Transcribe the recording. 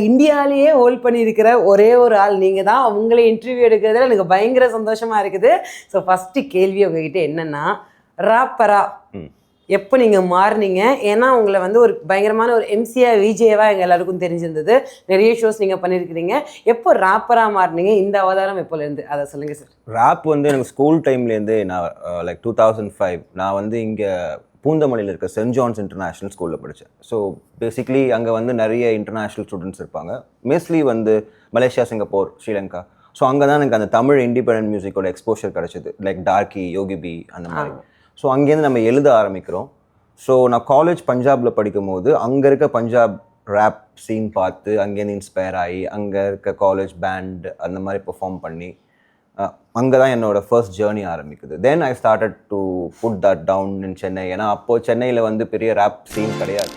இந்தியாவிலேயே ஹோல்ட் பண்ணியிருக்கிற ஒரே ஒரு ஆள் நீங்கள் தான். உங்களை இன்டர்வியூ எடுக்கிறதுல எனக்கு பயங்கர சந்தோஷமாக இருக்குது. ஸோ ஃபஸ்ட்டு கேள்வி உங்ககிட்ட என்னென்னா, ராப்பரா எப்போ நீங்கள் மாறினீங்க? ஏன்னா உங்களை வந்து ஒரு பயங்கரமான ஒரு எம்சியாக விஜேவாக எங்கள் எல்லாருக்கும் தெரிஞ்சிருந்தது. நிறைய ஷோஸ் நீங்கள் பண்ணியிருக்கிறீங்க. எப்போ ராப்பராக மாறினீங்க? இந்த அவதாரம் எப்போலேருந்து அதை சொல்லுங்கள் சார். ராப் வந்து எனக்கு ஸ்கூல் டைம்லேருந்து நான் லைக் 2005 நான் வந்து இங்கே பூந்தமல்லியில் இருக்க சென்ட் ஜான்ஸ் இன்டர்நேஷ்னல் ஸ்கூலில் படித்தேன். ஸோ பேசிக்லி அங்கே வந்து நிறைய இன்டர்நேஷ்னல் ஸ்டூடெண்ட்ஸ் இருப்பாங்க. மோஸ்ட்லி வந்து மலேசியா, சிங்கப்பூர், ஸ்ரீலங்கா. ஸோ அங்கே தான் எனக்கு அந்த தமிழ் இண்டிபெண்டன்ட் மியூசிக்கோட எக்ஸ்போஷர் கிடச்சிது. லைக் டார்கி, யோகி பி அந்த மாதிரி. ஸோ அங்கேருந்து நம்ம எழுத ஆரம்பிக்கிறோம். ஸோ நான் காலேஜ் பஞ்சாபில் படிக்கும் போது அங்கே இருக்க பஞ்சாப் ரேப் சீன் பார்த்து அங்கேருந்து இன்ஸ்பயர் ஆகி அங்கே இருக்க காலேஜ் பேண்ட் அந்த மாதிரி பெர்ஃபார்ம் பண்ணி அங்கே தான் என்னோட ஃபர்ஸ்ட் ஜேர்னி ஆரம்பிக்குது. Then I started to put that down in Chennai. ஏன்னா அப்போது சென்னையில் வந்து பெரிய ரேப் சீன் கிடையாது.